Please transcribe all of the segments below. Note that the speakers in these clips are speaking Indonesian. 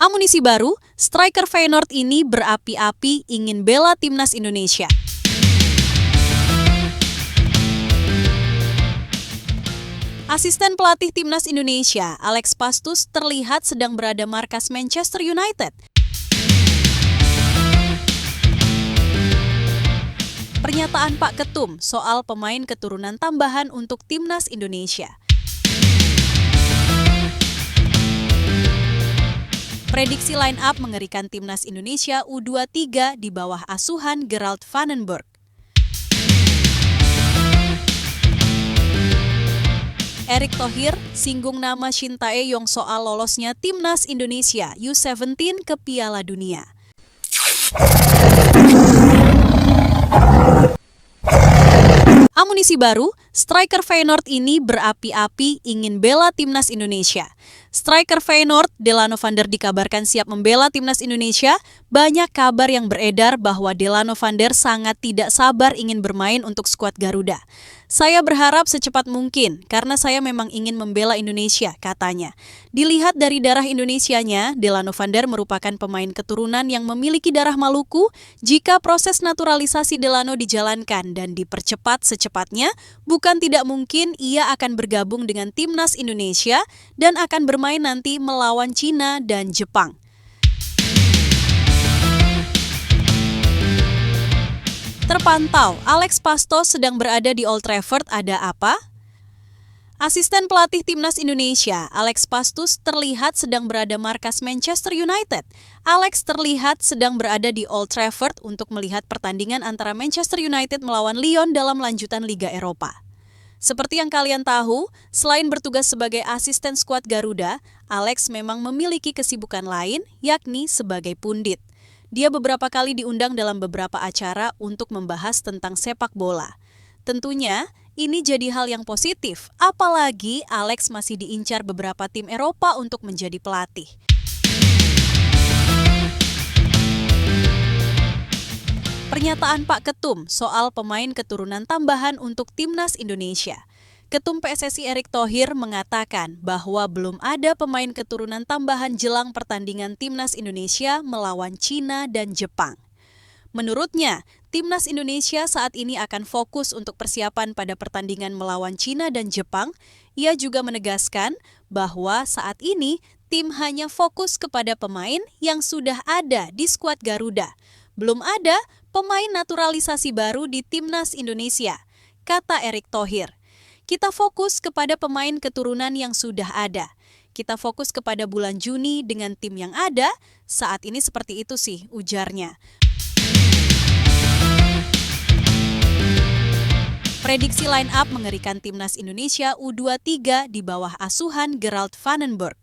Amunisi baru, striker Feyenoord ini berapi-api ingin bela timnas Indonesia. Asisten pelatih timnas Indonesia, Alex Pastoes, terlihat sedang berada markas Manchester United. Pernyataan Pak Ketum soal pemain keturunan tambahan untuk timnas Indonesia. Prediksi line up mengerikan timnas Indonesia U23 di bawah asuhan Gerald van den Berg. Erick Thohir singgung nama Shin Tae-yong soal lolosnya timnas Indonesia U17 ke Piala Dunia. Amunisi baru, striker Feyenoord ini berapi-api ingin bela timnas Indonesia. Striker Feyenoord, Delano van der dikabarkan siap membela timnas Indonesia. Banyak kabar yang beredar bahwa Delano van der sangat tidak sabar ingin bermain untuk skuad Garuda. Saya berharap secepat mungkin karena saya memang ingin membela Indonesia, katanya. Dilihat dari darah Indonesianya, Delano van der merupakan pemain keturunan yang memiliki darah Maluku. Jika proses naturalisasi Delano dijalankan dan dipercepat secepatnya, bukan tidak mungkin ia akan bergabung dengan timnas Indonesia dan akan bermain nanti melawan Cina dan Jepang. Terpantau, Alex Pastoes sedang berada di Old Trafford. Ada apa? Asisten pelatih timnas Indonesia, Alex Pastoes, terlihat sedang berada markas Manchester United. Alex terlihat sedang berada di Old Trafford untuk melihat pertandingan antara Manchester United melawan Lyon dalam lanjutan Liga Eropa. Seperti yang kalian tahu, selain bertugas sebagai asisten skuad Garuda, Alex memang memiliki kesibukan lain, yakni sebagai pundit. Dia beberapa kali diundang dalam beberapa acara untuk membahas tentang sepak bola. Tentunya, ini jadi hal yang positif, apalagi Alex masih diincar beberapa tim Eropa untuk menjadi pelatih. Pernyataan Pak Ketum soal pemain keturunan tambahan untuk timnas Indonesia. Ketum PSSI Erick Thohir mengatakan bahwa belum ada pemain keturunan tambahan jelang pertandingan timnas Indonesia melawan Cina dan Jepang. Menurutnya, timnas Indonesia saat ini akan fokus untuk persiapan pada pertandingan melawan Cina dan Jepang. Ia juga menegaskan bahwa saat ini tim hanya fokus kepada pemain yang sudah ada di skuad Garuda. Belum ada pemain naturalisasi baru di timnas Indonesia, kata Erick Thohir. Kita fokus kepada pemain keturunan yang sudah ada. Kita fokus kepada bulan Juni dengan tim yang ada. Saat ini seperti itu sih, ujarnya. Prediksi line up mengerikan timnas Indonesia U23 di bawah asuhan Gerald van den Berg.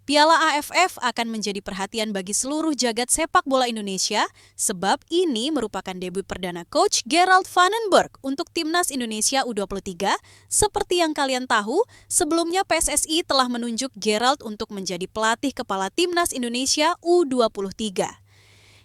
Piala AFF akan menjadi perhatian bagi seluruh jagat sepak bola Indonesia sebab ini merupakan debut perdana coach Gerald van den Berg untuk timnas Indonesia U23. Seperti yang kalian tahu, sebelumnya PSSI telah menunjuk Gerald untuk menjadi pelatih kepala timnas Indonesia U23.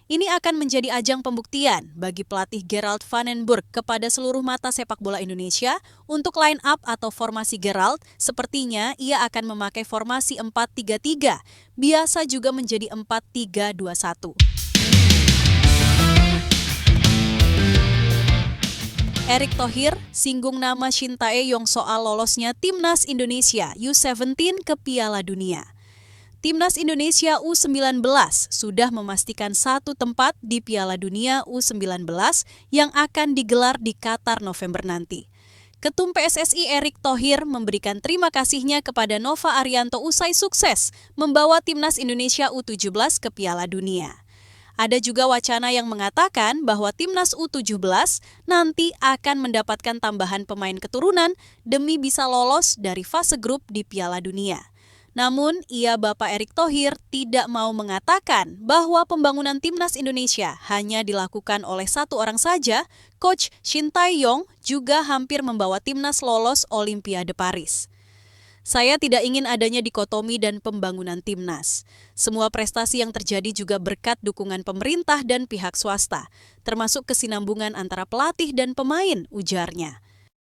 Ini akan menjadi ajang pembuktian bagi pelatih Gerald van den Berg kepada seluruh mata sepak bola Indonesia. Untuk line up atau formasi Gerald, sepertinya ia akan memakai formasi 4-3-3, biasa juga menjadi 4-3-2-1. Erick Thohir singgung nama Shin Tae-yong soal lolosnya timnas Indonesia U17 ke Piala Dunia. Timnas Indonesia U19 sudah memastikan satu tempat di Piala Dunia U19 yang akan digelar di Qatar November nanti. Ketum PSSI Erick Thohir memberikan terima kasihnya kepada Nova Arianto usai sukses membawa timnas Indonesia U17 ke Piala Dunia. Ada juga wacana yang mengatakan bahwa timnas U17 nanti akan mendapatkan tambahan pemain keturunan demi bisa lolos dari fase grup di Piala Dunia. Namun, Bapak Erick Thohir tidak mau mengatakan bahwa pembangunan timnas Indonesia hanya dilakukan oleh satu orang saja. Coach Shin Tae-yong juga hampir membawa timnas lolos Olimpiade Paris. Saya tidak ingin adanya dikotomi dan pembangunan timnas. Semua prestasi yang terjadi juga berkat dukungan pemerintah dan pihak swasta, termasuk kesinambungan antara pelatih dan pemain, ujarnya.